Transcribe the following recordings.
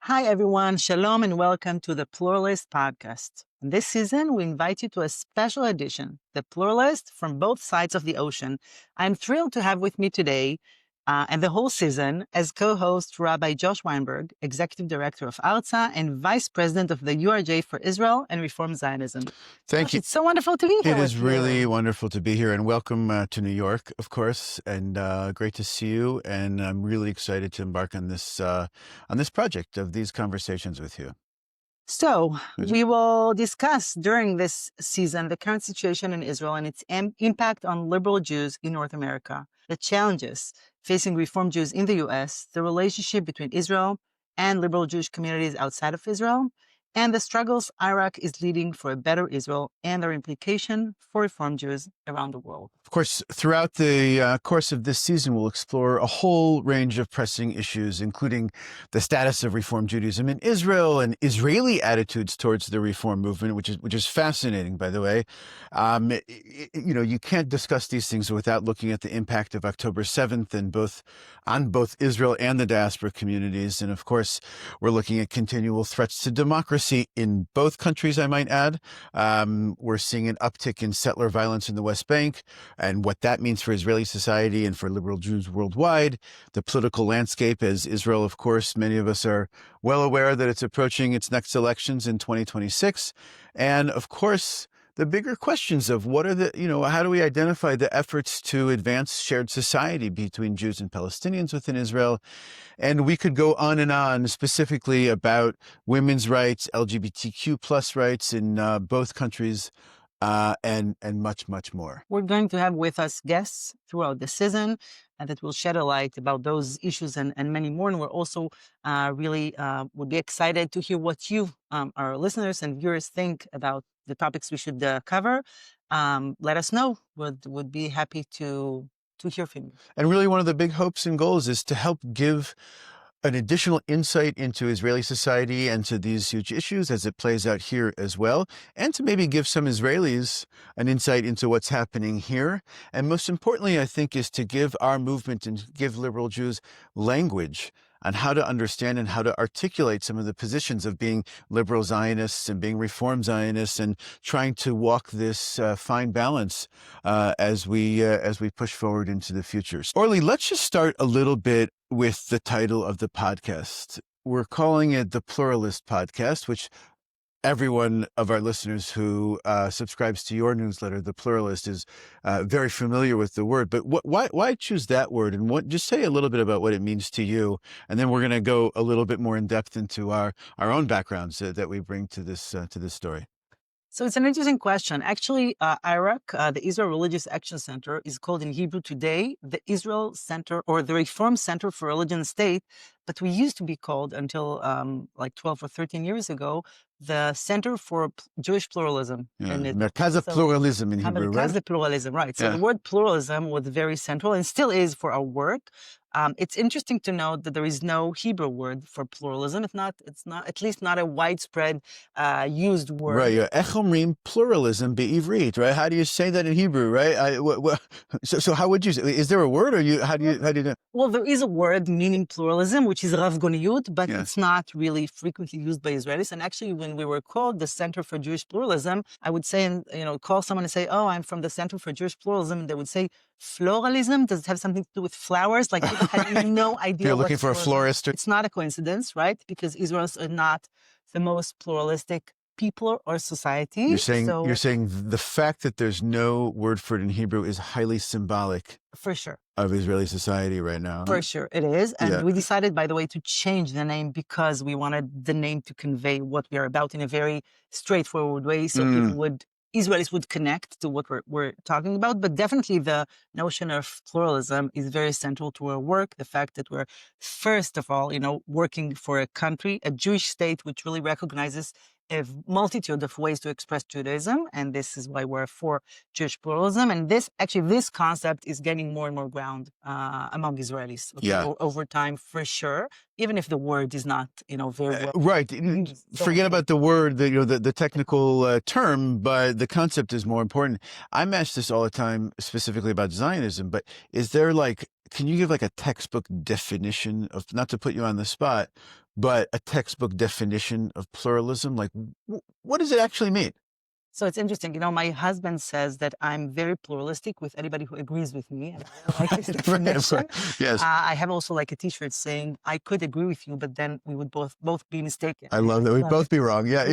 Hi, everyone. Shalom and welcome to the Pluralist Podcast. In this season, we invite you to a special edition, The Pluralist from Both Sides of the Ocean. I'm thrilled to have with me today and the whole season as co-host Rabbi Josh Weinberg, Executive Director of ARZA and Vice President of the URJ for Israel and Reform Zionism. Thank Josh, you. It's so wonderful to be here. It is with really you. wonderful to be here, and welcome to New York, of course, and great to see you. And I'm really excited to embark on this project of these conversations with you. So we will discuss during this season the current situation in Israel and its impact on liberal Jews in North America, the challenges facing Reform Jews in the U.S., the relationship between Israel and liberal Jewish communities outside of Israel, and the struggles IRAC is leading for a better Israel and their implication for Reform Jews around the world. Of course, throughout the course of this season, we'll explore a whole range of pressing issues, including the status of Reform Judaism in Israel and Israeli attitudes towards the Reform movement, which is fascinating, by the way. You can't discuss these things without looking at the impact of October 7th on both Israel and the diaspora communities. And of course, we're looking at continual threats to democracy in both countries, I might add. We're seeing an uptick in settler violence in the West Bank and what that means for Israeli society and for liberal Jews worldwide. The political landscape, as Israel, of course, many of us are well aware that it's approaching its next elections in 2026. And of course, the bigger questions of how do we identify the efforts to advance shared society between Jews and Palestinians within Israel? And we could go on specifically about women's rights, LGBTQ plus rights in both countries, and much, much more. We're going to have with us guests throughout the season and that will shed a light about those issues and many more. And we're also would be excited to hear what you, our listeners and viewers, think about the topics we should cover. Let us know. Would be happy to hear from you. And really one of the big hopes and goals is to help give an additional insight into Israeli society and to these huge issues as it plays out here as well, and to maybe give some Israelis an insight into what's happening here. And most importantly, I think, is to give our movement and give liberal Jews language on how to understand and how to articulate some of the positions of being liberal Zionists and being Reform Zionists and trying to walk this fine balance as we push forward into the future. Orly, let's just start a little bit with the title of the podcast. We're calling it the Pluralist Podcast, which everyone of our listeners who subscribes to your newsletter, The Pluralist, is very familiar with the word. But why choose that word? And just say a little bit about what it means to you. And then we're going to go a little bit more in depth into our own backgrounds that we bring to this story. So it's an interesting question. Actually, IRAC, the Israel Religious Action Center, is called in Hebrew today the Israel Center or the Reform Center for Religion and State. But we used to be called until like 12 or 13 years ago, the Center for Jewish Pluralism. Yeah. Merkaz Pluralism in Hebrew, right? Merkaz Pluralism, right. So the word pluralism was very central and still is for our work. It's interesting to note that there is no Hebrew word for pluralism. It's not at least not a widespread used word. Right. Yeah. Ech omrim pluralism be'ivrit, right? How do you say that in Hebrew, right? So how would you say? Is there a word, or how do you do it? Well, there is a word meaning pluralism, which is ravgoniyut, but it's not really frequently used by Israelis. And actually, when we were called the Center for Jewish Pluralism, I would say, call someone and say, "Oh, I'm from the Center for Jewish Pluralism," and they would say, "Floralism? Does it have something to do with flowers?" Like people had no idea. You're looking for a florist. It's not a coincidence, right? Because Israelis are not the most pluralistic people or society. You're saying the fact that there's no word for it in Hebrew is highly symbolic. For sure. Of Israeli society right now. For sure, it is. And we decided, by the way, to change the name because we wanted the name to convey what we are about in a very straightforward way, so Israelis would connect to what we're talking about. But definitely the notion of pluralism is very central to our work. The fact that we're, first of all, working for a country, a Jewish state, which really recognizes a multitude of ways to express Judaism, and this is why we're for Jewish pluralism. And this concept is gaining more and more ground among Israelis over time, for sure. Even if the word is not, very well. Right. Forget about the word, the technical term, but the concept is more important. I'm asked this all the time, specifically about Zionism. But is there can you give like a textbook definition of, not to put you on the spot, but a textbook definition of pluralism? Like, what does it actually mean? So it's interesting. My husband says that I'm very pluralistic with anybody who agrees with me. And I like this definition. Yes. I have also like a T-shirt saying I could agree with you, but then we would both be mistaken. I love that. We'd both be wrong. Yeah.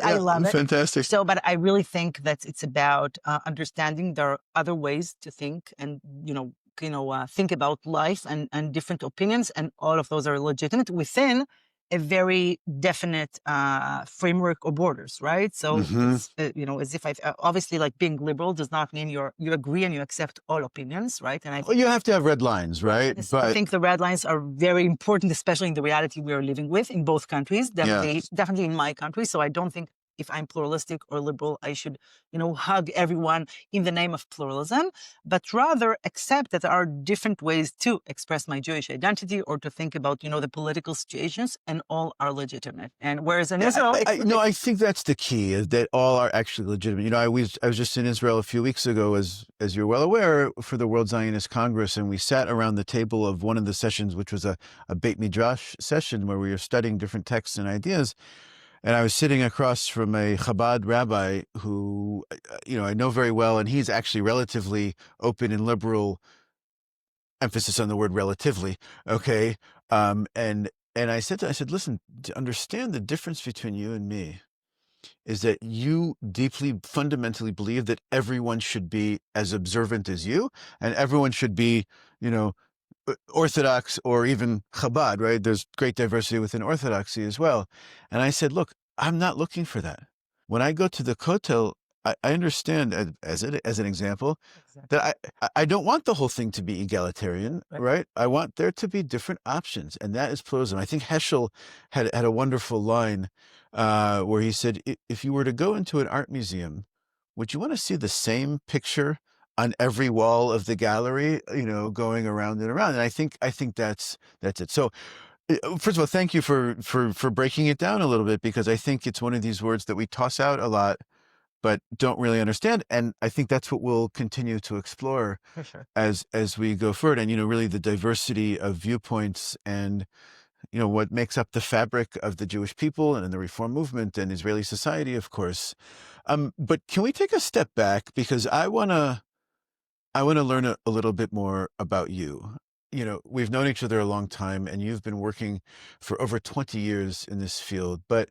I love it. Fantastic. So, but I really think that it's about understanding there are other ways to think and, think about life and different opinions, and all of those are legitimate within a very definite framework or borders, right? So, it's, as if obviously, like being liberal does not mean you agree and you accept all opinions, right? And you have to have red lines, right? But I think the red lines are very important, especially in the reality we are living with in both countries, definitely in my country. So I don't think if I'm pluralistic or liberal, I should, hug everyone in the name of pluralism, but rather accept that there are different ways to express my Jewish identity or to think about, the political situations, and all are legitimate. And whereas in Israel... I think that's the key, is that all are actually legitimate. I was just in Israel a few weeks ago, as you're well aware, for the World Zionist Congress, and we sat around the table of one of the sessions, which was a Beit Midrash session where we were studying different texts and ideas. And I was sitting across from a Chabad rabbi who, I know very well, and he's actually relatively open and liberal, emphasis on the word relatively, okay? And I said, listen, to understand the difference between you and me is that you deeply, fundamentally believe that everyone should be as observant as you, and everyone should be, Orthodox or even Chabad, right? There's great diversity within Orthodoxy as well. And I said, look, I'm not looking for that. When I go to the Kotel, I understand, as an example, that I don't want the whole thing to be egalitarian, right? I want there to be different options, and that is pluralism. I think Heschel had a wonderful line where he said, if you were to go into an art museum, would you want to see the same picture on every wall of the gallery, going around and around? And I think that's it. So first of all, thank you for breaking it down a little bit, because I think it's one of these words that we toss out a lot, but don't really understand. And I think that's what we'll continue to explore as we go forward. And, really the diversity of viewpoints and, what makes up the fabric of the Jewish people and in the Reform movement and Israeli society, of course. But can we take a step back? Because I want to learn a little bit more about you. We've known each other a long time, and you've been working for over 20 years in this field. But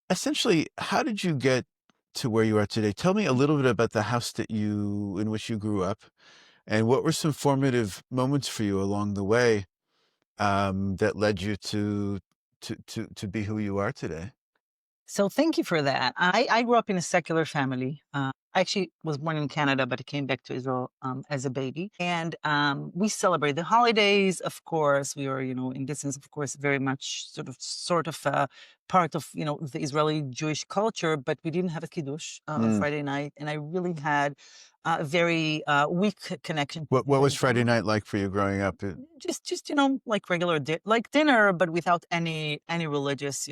essentially, how did you get to where you are today? Tell me a little bit about the house in which you grew up, and what were some formative moments for you along the way that led you to be who you are today. So thank you for that. I grew up in a secular family. I actually was born in Canada, but I came back to Israel as a baby. And we celebrate the holidays, of course. We were, in this sense, of course, very much sort of part of, the Israeli Jewish culture, but we didn't have a kiddush on Friday night. And I really had a very weak connection. What was Friday night like for you growing up? Just like regular dinner, but without any religious,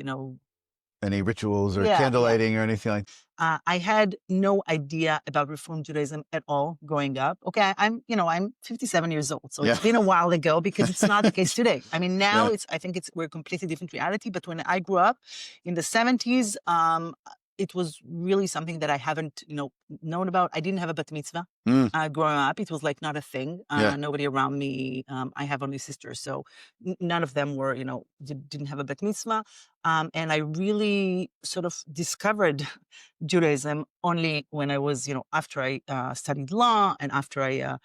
any rituals or candlelighting or anything like that? I had no idea about Reform Judaism at all growing up. Okay, I'm 57 years old, so it's been a while ago, because it's not the case today. I mean, now we're a completely different reality. But when I grew up in the 70s, it was really something that I haven't, known about. I didn't have a bat mitzvah growing up. It was like not a thing. Nobody around me. I have only sisters, so none of them were, didn't have a bat mitzvah. And I really sort of discovered Judaism only when I was, after I studied law and after I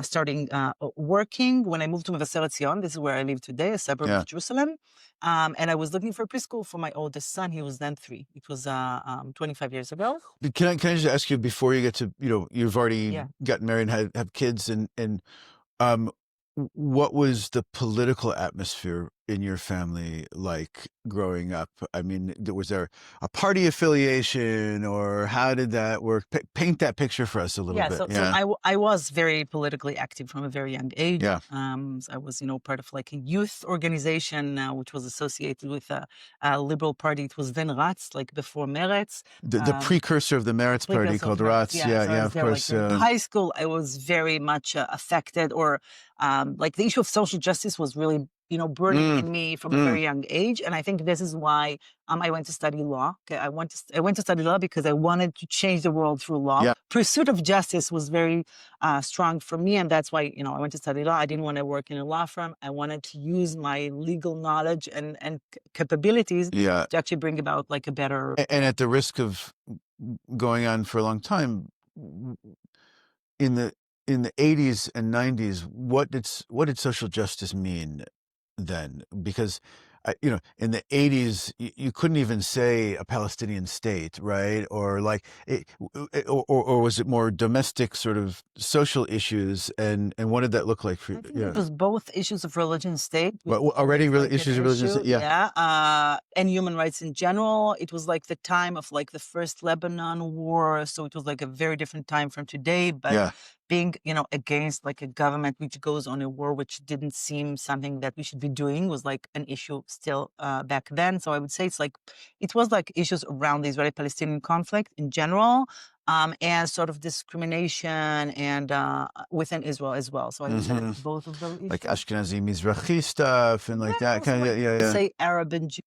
starting working. When I moved to Mevaseret Zion, this is where I live today, a suburb of Jerusalem. And I was looking for a preschool for my oldest son. He was then 3. It was 25 years ago. Can I just ask you, before you get to, you've already gotten married and have kids, and what was the political atmosphere in your family like growing up? I mean, was there a party affiliation, or how did that work? Paint that picture for us a little bit. I was very politically active from a very young age. Yeah. I was, part of like a youth organization, which was associated with a liberal party. It was then Ratz, like before Meretz. The precursor of the Meretz party called Ratz. Yeah, of course. Like, in high school, I was very much affected, or like the issue of social justice was really burning in me from a very young age. And I think this is why I went to study law. Okay, I went to study law because I wanted to change the world through law. Yeah. Pursuit of justice was very strong for me, and that's why I went to study law. I didn't want to work in a law firm. I wanted to use my legal knowledge and capabilities to actually bring about like a better. And at the risk of going on for a long time, in the 80s and 90s, what did social justice mean then? Because in the 80s, you couldn't even say a Palestinian state, right? Or like, or was it more domestic sort of social issues? And what did that look like for you? I think it was both issues of religion and state. Well, already really issues of religion and state, and human rights in general. It was like the time of like the first Lebanon war, so it was like a very different time from today. But being, against like a government which goes on a war, which didn't seem something that we should be doing, was like an issue still back then. So I would say it was like issues around the Israeli-Palestinian conflict in general, and sort of discrimination and within Israel as well. So I would say both of those issues. Like Ashkenazi Mizrahi stuff and like that kind of, say Arab and Jew.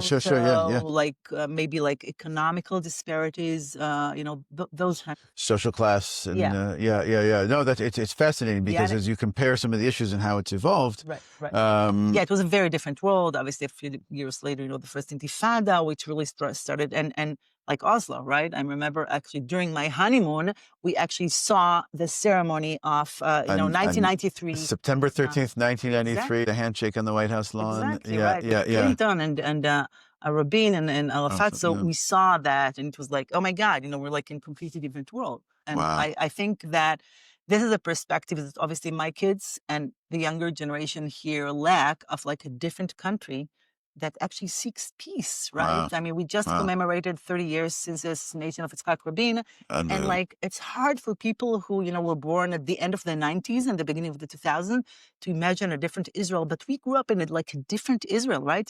Sure, like maybe like economical disparities, those kinds. Social class and no, that it's fascinating because as you compare some of the issues and how it's evolved, right. It was a very different world. Obviously, a few years later, the first Intifada, which really started, and like Oslo, right? I remember actually during my honeymoon, we actually saw the ceremony of 1993, September 13th, 1993, the handshake on the White House lawn. Exactly, right. Clinton and Rabin and Arafat. So we saw that, and it was like, oh my God, we're like in a completely different world. And I think that this is a perspective that obviously my kids and the younger generation here lack of like a different country that actually seeks peace, right? I mean, we just commemorated 30 years since the assassination of Yitzhak Rabin. And like, it's hard for people who, were born at the end of the 90s and the beginning of the 2000s to imagine a different Israel. But we grew up in like a different Israel, right?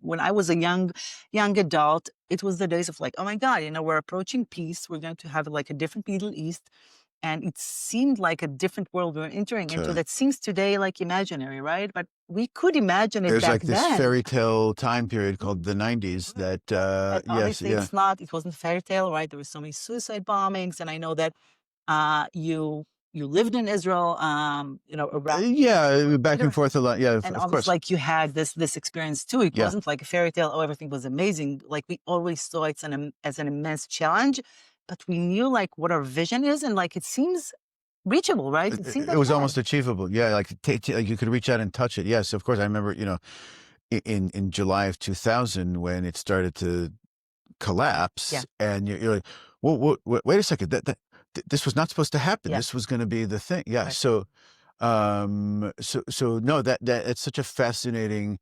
When I was a young adult, it was the days of like, oh my God, we're approaching peace. We're going to have like a different Middle East. And it seemed like a different world we were entering into that seems today like imaginary, right? But we could imagine it There's back like then. this fairy tale time period called the 90s that, obviously it wasn't fairy tale, right? There were so many suicide bombings. And I know that you lived in Israel, around. Back and forth a lot. Yeah, and of course. Like you had this experience too. It wasn't like a fairy tale. Oh, everything was amazing. Like we always saw it as an immense challenge. But we knew like what our vision is, and like it seems reachable, right? It was almost achievable. Yeah, like you could reach out and touch it. Yes, of course. I remember, in July of 2000 when it started to collapse, and you're like, well, wait a second, this was not supposed to happen. This was going to be the thing. Yeah. Right. So no, that it's such a fascinating,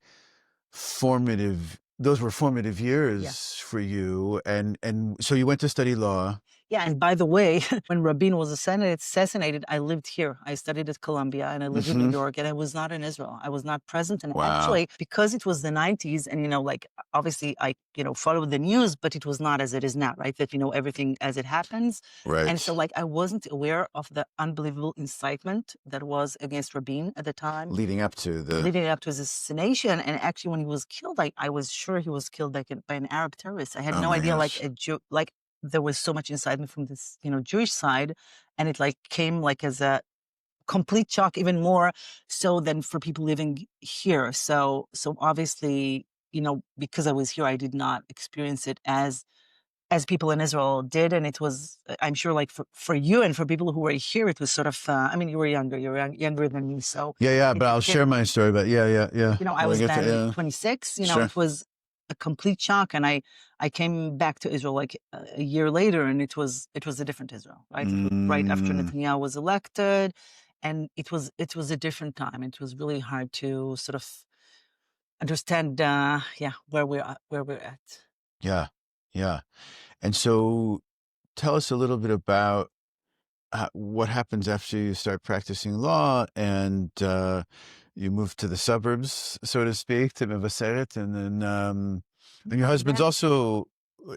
those were formative years for you. And so you went to study law. Yeah, and by the way, when Rabin was assassinated, I lived here. I studied at Columbia, and I lived in New York, and I was not in Israel. I was not present. And actually, because it was the 90s, and, like, obviously I, followed the news, but it was not as it is now, right? That, everything as it happens. Right. And so, like, I wasn't aware of the unbelievable incitement that was against Rabin at the time. Leading up to his assassination. And actually, when he was killed, I was sure he was killed by an Arab terrorist. I had no idea, like, there was so much incitement from this, Jewish side, and it like came like as a complete shock, even more so than for people living here. So obviously, because I was here, I did not experience it as people in Israel did, and it was, I'm sure, like for you and for people who were here, it was sort of. I mean, you were younger than me, so but I'll share my story. But I was then 26. It was a complete shock, and I came back to Israel like a year later, and it was a different Israel, right? Right after Netanyahu was elected, and it was a different time. It was really hard to sort of understand, where we're at. Yeah. Yeah. And so tell us a little bit about what happens after you start practicing law and you move to the suburbs, so to speak, to Mevaseret, and then your husband's also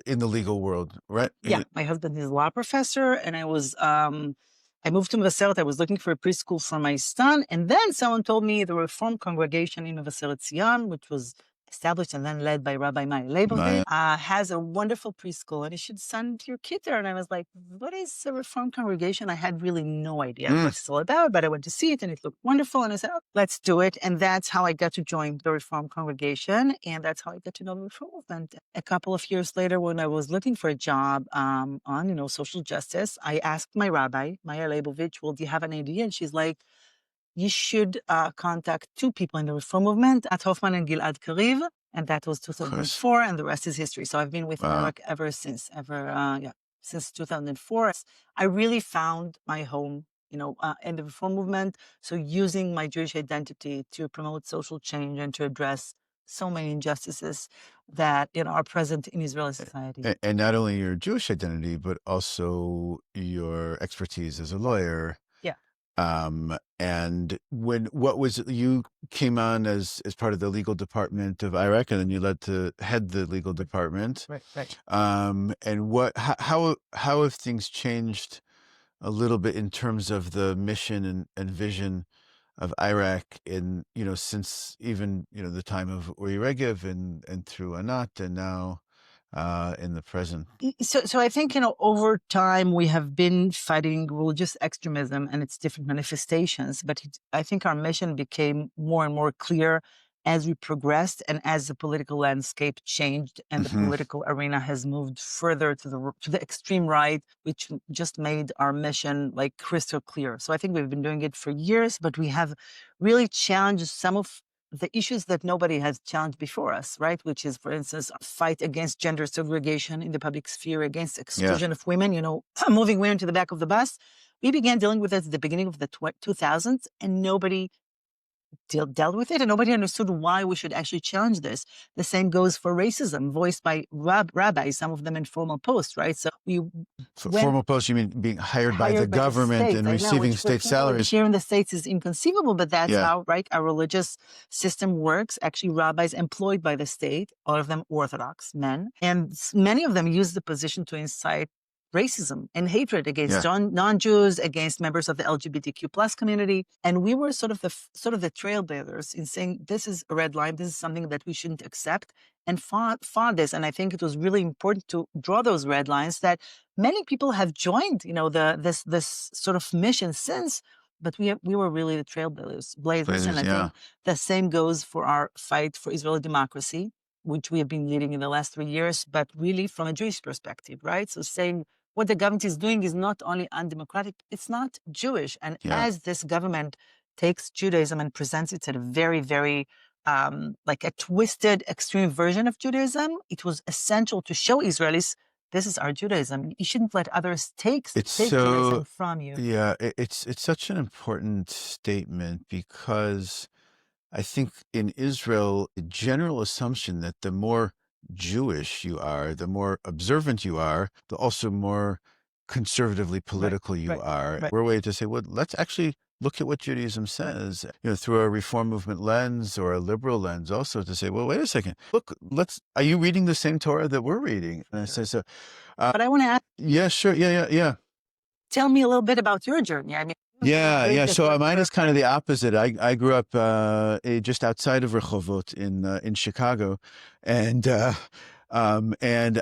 in the legal world, right? Yeah, my husband is a law professor, and I moved to Mevaseret. I was looking for a preschool for my son, and then someone told me the Reform congregation in Mevaseret Zion, which was established and then led by Rabbi Meir Leibovitz, has a wonderful preschool, and you should send your kid there. And I was like, what is a Reform congregation? I had really no idea what it's all about, but I went to see it, and it looked wonderful, and I said, oh, let's do it. And that's how I got to join the Reform congregation, and that's how I got to know the Reform movement. A couple of years later, when I was looking for a job on, social justice, I asked my rabbi, Meir Leibovitz, well, do you have an idea? And she's like, you should contact two people in the Reform movement, At Hoffman and Gilad Kariv, and that was 2004, and the rest is history. So I've been with IRAC ever since, since 2004. I really found my home, in the Reform movement. So using my Jewish identity to promote social change and to address so many injustices that are present in Israeli society. And not only your Jewish identity, but also your expertise as a lawyer. And you came on as part of the legal department of IRAC, and then you led to head the legal department. Right. And how have things changed a little bit in terms of the mission and vision of IRAC in, since even, the time of Orly Regev and through Anat and now in the present? So I think, over time we have been fighting religious extremism and its different manifestations, but I think our mission became more and more clear as we progressed and as the political landscape changed and the political arena has moved further to the extreme right, which just made our mission like crystal clear. So I think we've been doing it for years, but we have really challenged some of the issues that nobody has challenged before us, right? Which is, for instance, a fight against gender segregation in the public sphere, against exclusion of women, moving women to the back of the bus. We began dealing with it at the beginning of the 2000s, and nobody dealt with it, and nobody understood why we should actually challenge this. The same goes for racism, voiced by rabbis, some of them in formal posts, right? So formal posts, you mean being hired by the government and receiving state salaries? Here in the States is inconceivable, but that's how, right, our religious system works. Actually, rabbis employed by the state, all of them Orthodox men, and many of them use the position to incite racism and hatred against non-Jews, against members of the LGBTQ plus community. And we were sort of the trailblazers in saying, this is a red line, this is something that we shouldn't accept, and fought this. And I think it was really important to draw those red lines that many people have joined, this sort of mission since, but we were really the trailblazers. And I think the same goes for our fight for Israeli democracy, which we have been leading in the last 3 years, but really from a Jewish perspective, right? So saying what the government is doing is not only undemocratic, it's not Jewish. And as this government takes Judaism and presents it as a very, very, like a twisted, extreme version of Judaism, it was essential to show Israelis, this is our Judaism. You shouldn't let others take Judaism from you. Yeah, it's such an important statement, because I think in Israel, the general assumption that the more Jewish you are, the more observant you are, the also more conservatively political you are. We're a way to say, well, let's actually look at what Judaism says, through a reform movement lens or a liberal lens, also to say, well, wait a second, look, are you reading the same Torah that we're reading? And I say, so. But I want to ask. Yeah, sure. Yeah. Tell me a little bit about your journey. I mean, yeah. So mine is kind of the opposite. I grew up just outside of Rehovot in Chicago, and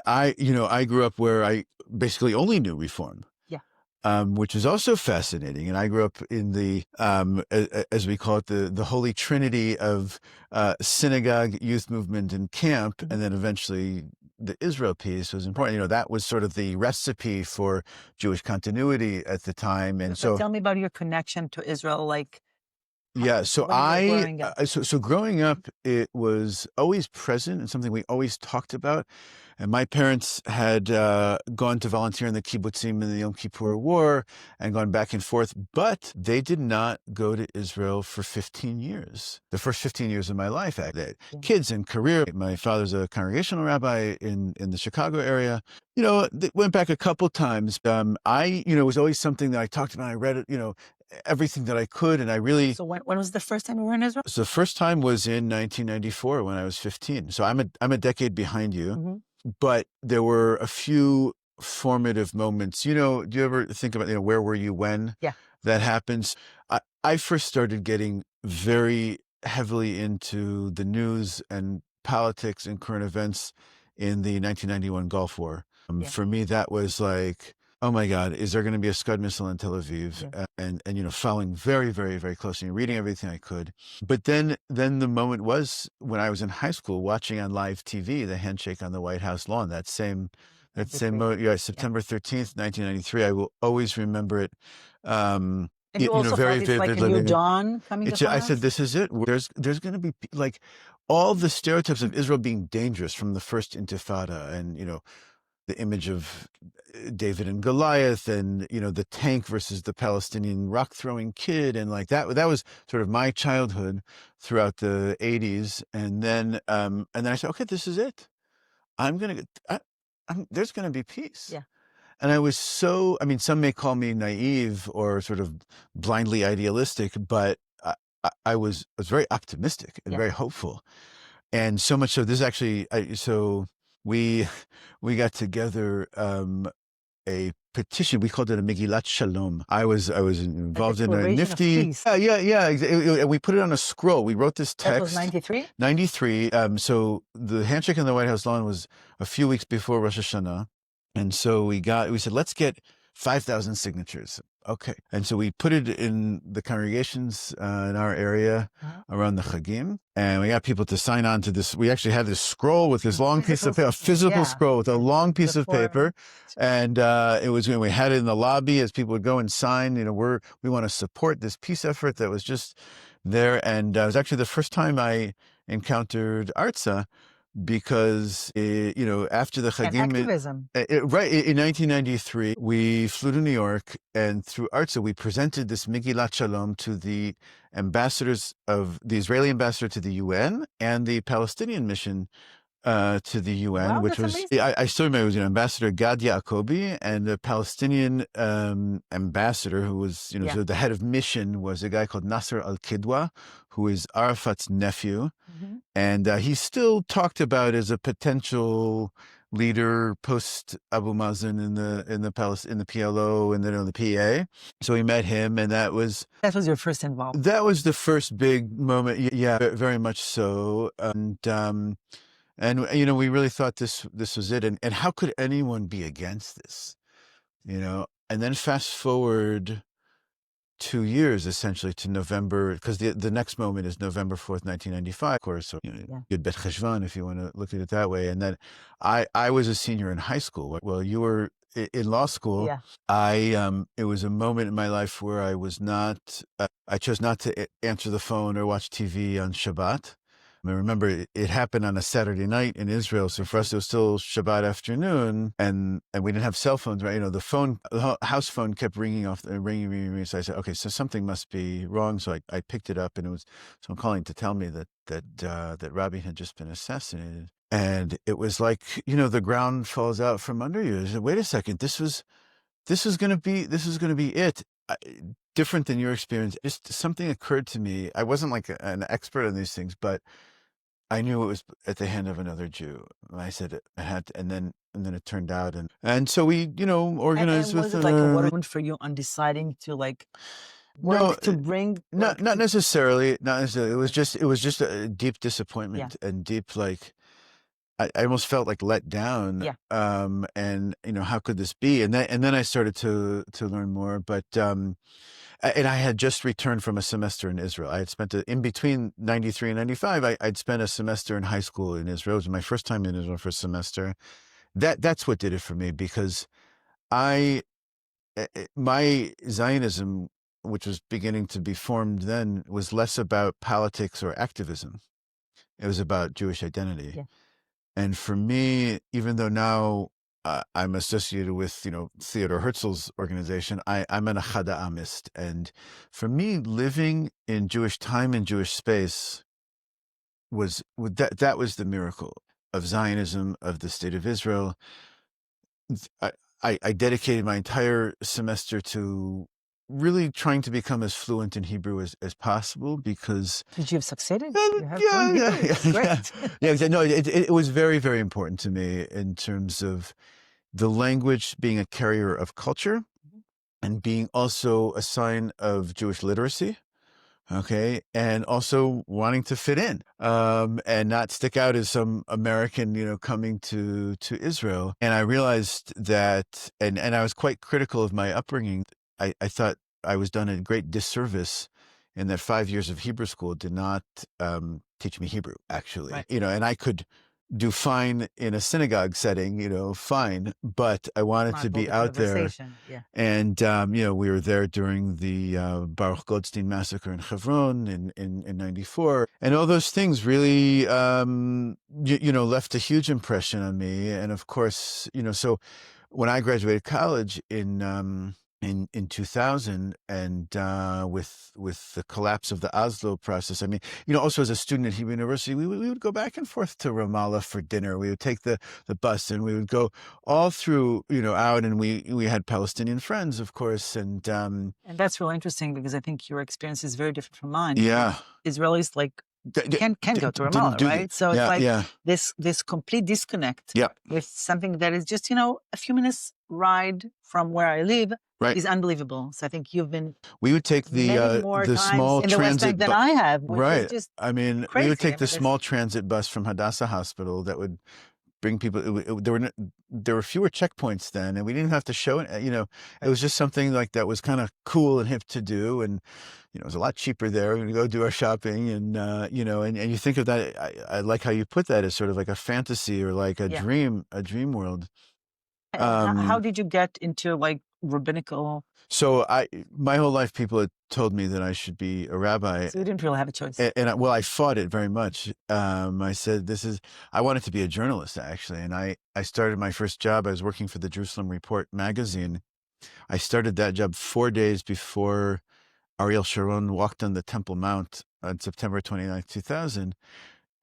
I grew up where I basically only knew Reform. Which is also fascinating. And I grew up in the, as we call it, the holy trinity of synagogue, youth movement, and camp, and then eventually the Israel piece was important. That was sort of the recipe for Jewish continuity at the time. And so tell me about your connection to Israel. Like, Yeah. So when you were growing up? so growing up, it was always present and something we always talked about. And my parents had gone to volunteer in the kibbutzim in the Yom Kippur War and gone back and forth, but they did not go to Israel for 15 years. The first 15 years of my life, kids and career. My father's a congregational rabbi in the Chicago area. They went back a couple times. It was always something that I talked about. I read it, everything that I could, and I really. So when was the first time you were in Israel? So the first time was in 1994 when I was 15. So I'm a decade behind you. Mm-hmm. But there were a few formative moments. Do you ever think about, where were you when that happens? I first started getting very heavily into the news and politics and current events in the 1991 Gulf War. For me, that was like, oh my God, is there going to be a Scud missile in Tel Aviv? Yeah. And following very, very, very closely and reading everything I could. But then the moment was when I was in high school watching on live TV, the handshake on the White House lawn, that same moment, September 13th, 1993. I will always remember it. And you also very felt it's like a new dawn coming upon I us? said, this is it. There's going to be like all the stereotypes of Israel being dangerous from the first Intifada and, the image of David and Goliath and, the tank versus the Palestinian rock throwing kid. And like that was sort of my childhood throughout the 80s. And then I said, okay, this is it. There's going to be peace. Yeah. And I was some may call me naive or sort of blindly idealistic, but I was very optimistic and very hopeful. And so much so, this is actually, we got together a petition. We called it a Megillat Shalom. I was involved in a nifty. Yeah. And we put it on a scroll. We wrote this text. That was 93? 93. So the handshake on the White House lawn was a few weeks before Rosh Hashanah. And so we said, let's get 5,000 signatures. Okay. And so we put it in the congregations in our area around the Chagim. And we got people to sign on to this. We actually had this scroll with this long piece of paper, a physical scroll with a long piece of paper. And we had it in the lobby as people would go and sign, we want to support this peace effort that was just there. And it was actually the first time I encountered ARZA, because after the Chagim, activism. Right, in 1993, we flew to New York, and through ARZA, we presented this Megillat Shalom to the Israeli ambassador to the UN and the Palestinian mission to the UN, wow, which was I still remember, it was Ambassador Gad Yacobi, and the Palestinian ambassador who was so the head of mission was a guy called Nasser al-Kidwa, who is Arafat's nephew. Mm-hmm. And he's still talked about as a potential leader post Abu Mazen in the PLO and then on the PA. So we met him, and that was your first involvement. That was the first big moment. Yeah, very much so. And we really thought this was it. And how could anyone be against this? And then fast forward 2 years essentially to November, because the next moment is November 4th, 1995, of course. So Yud Bet Cheshvan, if you want to look at it that way. And then I was a senior in high school. Well, you were in law school. Yeah. It was a moment in my life where I chose not to answer the phone or watch TV on Shabbat. I remember it happened on a Saturday night in Israel. So for us, it was still Shabbat afternoon, and we didn't have cell phones, right? The house phone kept ringing. So I said, okay, so something must be wrong. So I picked it up, and it was someone calling to tell me that Rabbi had just been assassinated. And it was like, the ground falls out from under you. I said, wait a second, this was going to be it. Different than your experience. Just something occurred to me. I wasn't like an expert on these things, but I knew it was at the hand of another Jew. And I said it had to, and then it turned out, and so we, organized and with. Was it like a waterfront for you on deciding to work to bring? Not necessarily. Not necessarily. It was just a deep disappointment and deep I almost felt like let down. Yeah. And how could this be? And then I started to learn more, but. And I had just returned from a semester in Israel. I had spent in between 93 and 95. I'd spent a semester in high school in Israel. It was my first time in Israel for a semester. That's what did it for me, because my Zionism which was beginning to be formed then, was less about politics or activism. It was about Jewish identity. Yeah. And for me, even though now I'm associated with, Theodor Herzl's organization, I'm an Achad Ha'amist. And for me, living in Jewish time and Jewish space that was the miracle of Zionism, of the State of Israel. I dedicated my entire semester to really trying to become as fluent in Hebrew as possible, because did you have succeeded? Great. No, it was very, very important to me in terms of the language being a carrier of culture and being also a sign of Jewish literacy. Okay. And also wanting to fit in, and not stick out as some American, coming to Israel. And I realized that, and I was quite critical of my upbringing. I thought I was done a great disservice in that 5 years of Hebrew school did not teach me Hebrew, actually. Right. And I could do fine in a synagogue setting, fine, but I wanted to be out there. Yeah. And, we were there during the Baruch Goldstein massacre in Hebron in 94. And all those things really, left a huge impression on me. And of course, so when I graduated college in 2000, and with the collapse of the Oslo process, I mean, also as a student at Hebrew University, we would go back and forth to Ramallah for dinner. We would take the bus, and we would go all through, out, and we had Palestinian friends, of course, and that's really interesting, because I think your experience is very different from mine. Yeah, Israelis can go to Ramallah, right? So it's this complete disconnect with something that is just a few minutes ride from where I live. Right. Is unbelievable. So I think you've been. We would take the small in the transit than I have. Right. Just I mean, crazy. We would take the small transit bus from Hadassah Hospital that would bring people. There were fewer checkpoints then, and we didn't have to show it. It was just something like that was kind of cool and hip to do, and it was a lot cheaper there. We would go do our shopping, and and you think of that. I like how you put that as sort of like a fantasy or like a dream world. How did you get into rabbinical? So my whole life, people had told me that I should be a rabbi. So you didn't really have a choice. And I fought it very much. I said, I wanted to be a journalist, actually. And I started my first job. I was working for the Jerusalem Report magazine. I started that job 4 days before Ariel Sharon walked on the Temple Mount on September 29th, 2000.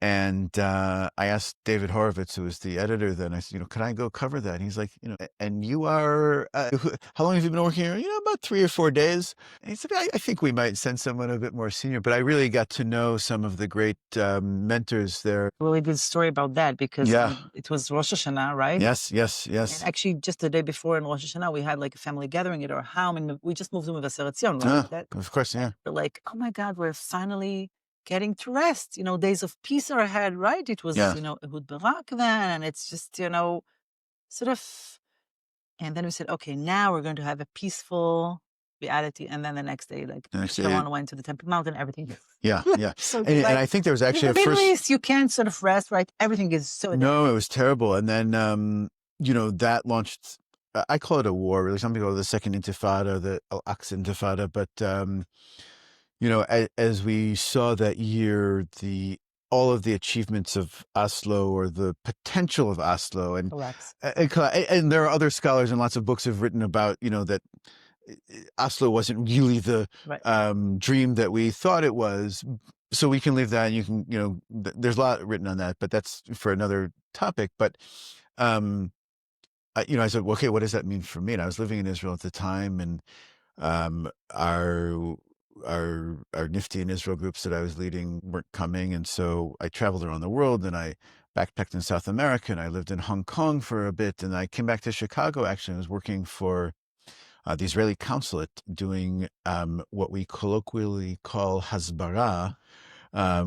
And I asked David Horowitz, who was the editor then, I said, can I go cover that? And he's like, and you are, how long have you been working here? About 3 or 4 days. And he said, I think we might send someone a bit more senior. But I really got to know some of the great mentors there. Really good story about that, because it was Rosh Hashanah, right? Yes. And actually, just the day before in Rosh Hashanah, we had a family gathering at our home, and we just moved to Mevaseret Zion, right? Of course, yeah. We're like, oh my God, we're finally getting to rest. Days of peace are ahead, right? It was, Ehud Barak then, and it's just, sort of. And then we said, okay, now we're going to have a peaceful reality. And then the next day, Sharon went to the Temple Mount and everything. Yeah. So and I think there was actually in the Middle East, you can't sort of rest, right? Everything is so. No, it was terrible. And then, that launched. I call it a war, really. Some people call it the Second Intifada, the Al-Aqsa Intifada, but. As we saw that year, all of the achievements of Oslo, or the potential of Oslo, and there are other scholars and lots of books have written about, that Oslo wasn't really the dream that we thought it was. So we can leave that, and you can, there's a lot written on that, but that's for another topic. But, I said, well, okay, what does that mean for me? And I was living in Israel at the time, and our Nifty in Israel groups that I was leading weren't coming. And so I traveled around the world, and I backpacked in South America, and I lived in Hong Kong for a bit. And I came back to Chicago, actually. I was working for the Israeli consulate doing what we colloquially call hasbara,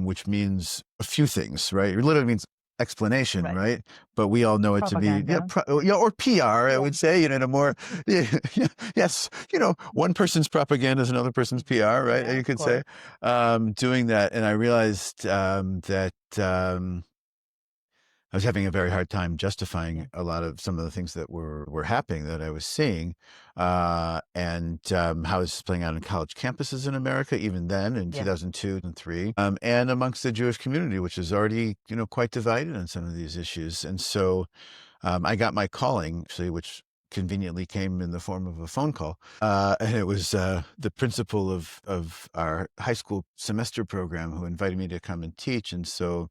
which means a few things, right? It literally means explanation, right? But we all know it Propaganda. to be or PR, I would say, in a more yes, one person's propaganda is another person's PR, right? You could say doing that, and I realized that I was having a very hard time justifying some of the things that were happening that I was seeing, and how this is playing out in college campuses in America, even then in 2002 and 2003, and amongst the Jewish community, which is already, quite divided on some of these issues. And so I got my calling, actually, which conveniently came in the form of a phone call. And it was the principal of our high school semester program who invited me to come and teach. And so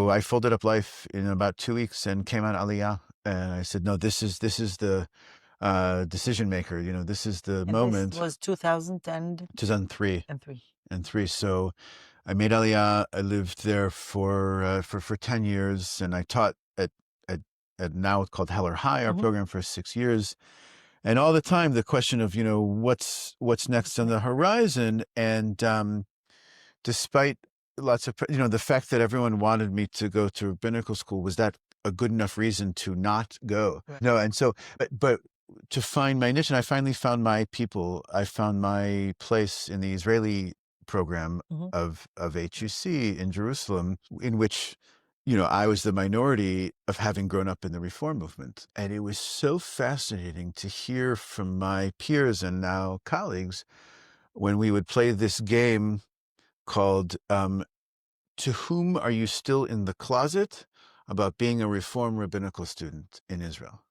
I folded up life in about 2 weeks and came on Aliyah. And I said, no, this is the decision maker. This is the moment. This was 2003. And three. So I made Aliyah. I lived there for 10 years, and I taught at now it's called Heller High, our program, for 6 years. And all the time, the question of, what's next on the horizon. And despite lots of, the fact that everyone wanted me to go to rabbinical school, was that a good enough reason to not go? Right. No. And so, but to find my niche, and I finally found my people. I found my place in the Israeli program of HUC in Jerusalem, in which I was the minority of having grown up in the Reform movement. And it was so fascinating to hear from my peers and now colleagues when we would play this game called To Whom Are You Still in the Closet? About being a Reform rabbinical student in Israel.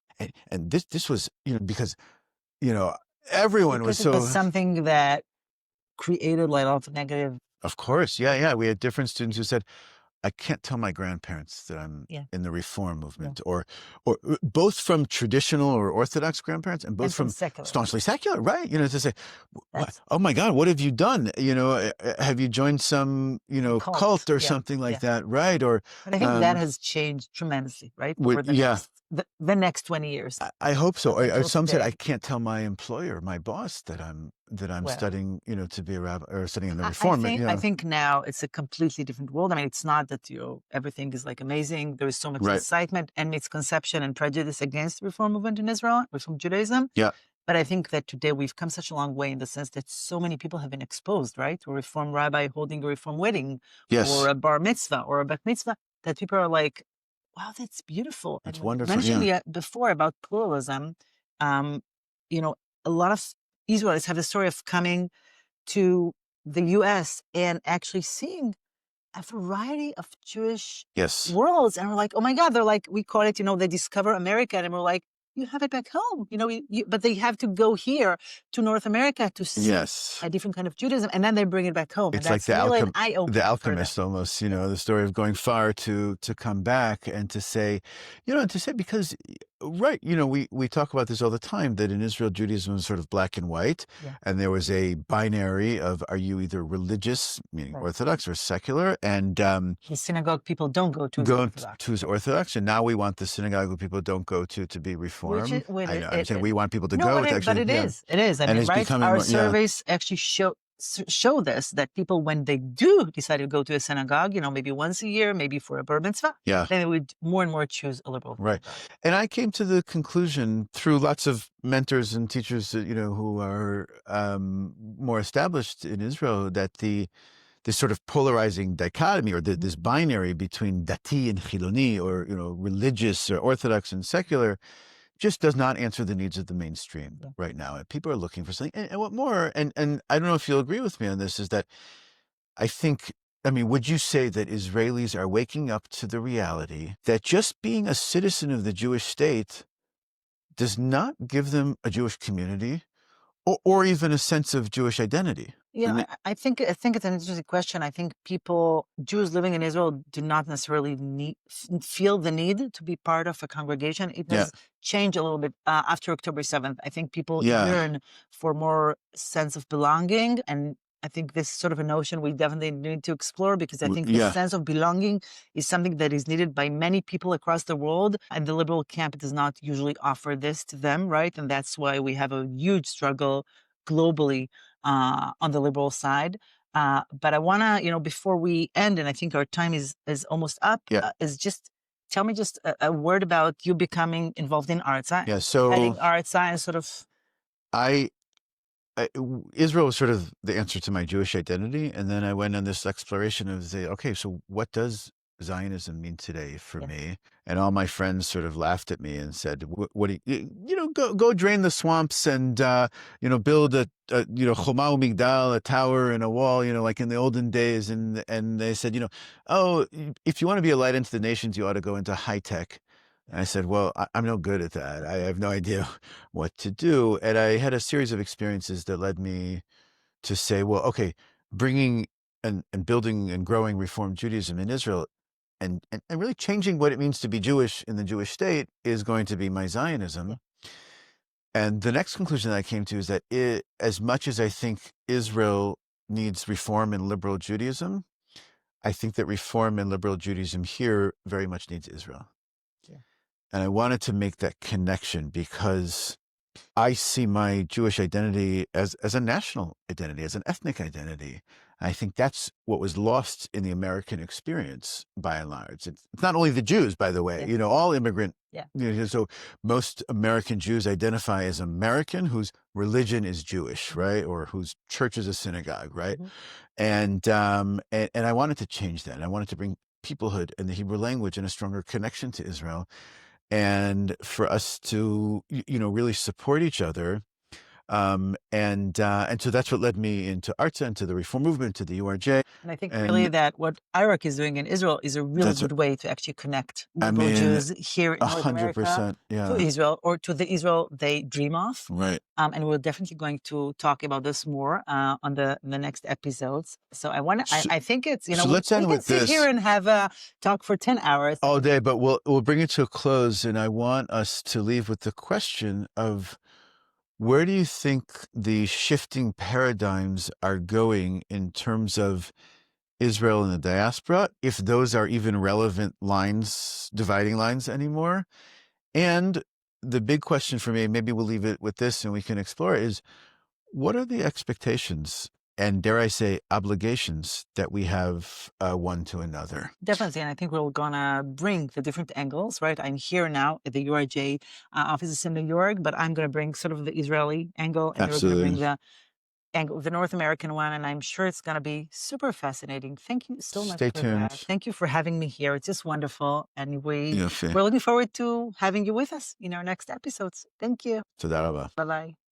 And this was, because, everyone was so... It was something that created like lots of negative... Of course, yeah. We had different students who said, I can't tell my grandparents that I'm in the Reform movement, or both from traditional or Orthodox grandparents and both from staunchly secular, right? To say, oh my God, what have you done? Have you joined some, cult or something like that, right? But I think that has changed tremendously, right? Over the next 20 years. I hope so. Some said, I can't tell my employer, my boss, that I'm studying, to be a rabbi or studying in the Reform. I think now it's a completely different world. I mean, it's not that everything is like amazing. There is so much excitement and misconception and prejudice against the Reform movement in Israel, Reform Judaism. Yeah. But I think that today we've come such a long way in the sense that so many people have been exposed, right? A Reform rabbi holding a Reform wedding, or a bar mitzvah or a bat mitzvah, that people are like, wow, that's beautiful. That's wonderful. Mentioned before about pluralism, a lot of Israelis have the story of coming to the U.S. and actually seeing a variety of Jewish worlds. And we're like, oh my God, they're like, we call it, they discover America. And we're like, you have it back home, but they have to go here to North America to see a different kind of Judaism, and then they bring it back home. It's and like the alchemist almost, the story of going far to come back and to say, because, right, we talk about this all the time, that in Israel, Judaism is sort of black and white, and there was a binary of, are you either religious, meaning Orthodox, or secular, and the synagogue people don't go to Orthodox, and now we want the synagogue that people don't go to be Reform. I'm saying we want people to go. But it is. I mean, right? Our surveys actually show this, that people, when they do decide to go to a synagogue, maybe once a year, maybe for a bar mitzvah, then they would more and more choose a liberal. Right. And I came to the conclusion through lots of mentors and teachers, who are more established in Israel, that this sort of polarizing dichotomy, or this binary between dati and chiloni, or religious or Orthodox and secular, just does not answer the needs of the mainstream right now. And people are looking for something. And what more, and I don't know if you'll agree with me on this, is that would you say that Israelis are waking up to the reality that just being a citizen of the Jewish state does not give them a Jewish community or even a sense of Jewish identity? I think it's an interesting question. I think Jews living in Israel, do not necessarily feel the need to be part of a congregation. It has changed a little bit after October 7th. I think people yearn for more sense of belonging, and I think this is sort of a notion we definitely need to explore, because I think the sense of belonging is something that is needed by many people across the world, and the liberal camp does not usually offer this to them, right? And that's why we have a huge struggle globally on the liberal side. But I want to, before we end, and I think our time is almost up, is just tell me just a word about you becoming involved in ARZA. Yeah, so heading ARZA and sort of... Israel was sort of the answer to my Jewish identity. And then I went on this exploration of so what does Zionism mean today for Yeah. me? And all my friends sort of laughed at me and said, "What do you go drain the swamps and build a choma migdal, a tower and a wall, like in the olden days." And they said, "Oh, if you want to be a light into the nations, you ought to go into high tech." And I said, "Well, I'm no good at that. I have no idea what to do." And I had a series of experiences that led me to say, well, okay, bringing and building and growing Reform Judaism in Israel and really changing what it means to be Jewish in the Jewish state is going to be my Zionism. And the next conclusion that I came to is that as much as I think Israel needs reform and liberal Judaism, I think that reform and liberal Judaism here very much needs Israel. Yeah. And I wanted to make that connection because I see my Jewish identity as a national identity, as an ethnic identity. I think that's what was lost in the American experience by and large. It's not only the Jews, by the way, all immigrant. Yeah. So most American Jews identify as American whose religion is Jewish, right? Or whose church is a synagogue, right? Mm-hmm. And I wanted to change that. I wanted to bring peoplehood and the Hebrew language and a stronger connection to Israel. And for us to, really support each other. And so that's what led me into ARZA, into the Reform movement, to the URJ. And I think really that what IRAC is doing in Israel is a really good way to actually connect liberal Jews here in North America to Israel, or to the Israel they dream of. Right. And we're definitely going to talk about this more on the next episodes. So I think it's, so let's end with sit here and have a talk for 10 hours. All day, but we'll bring it to a close. And I want us to leave with the question of, where do you think the shifting paradigms are going in terms of Israel and the diaspora, if those are even relevant dividing lines anymore? And the big question for me, maybe we'll leave it with this and we can explore it, is what are the expectations and, dare I say, obligations that we have one to another? Definitely. And I think we're going to bring the different angles, right? I'm here now at the URJ offices in New York, but I'm going to bring sort of the Israeli angle, and we're going to bring the angle, the North American one. And I'm sure it's going to be super fascinating. Thank you so much. Stay tuned. Thank you for having me here. It's just wonderful. And we're looking forward to having you with us in our next episodes. Thank you. Toda rabba. Bye-bye.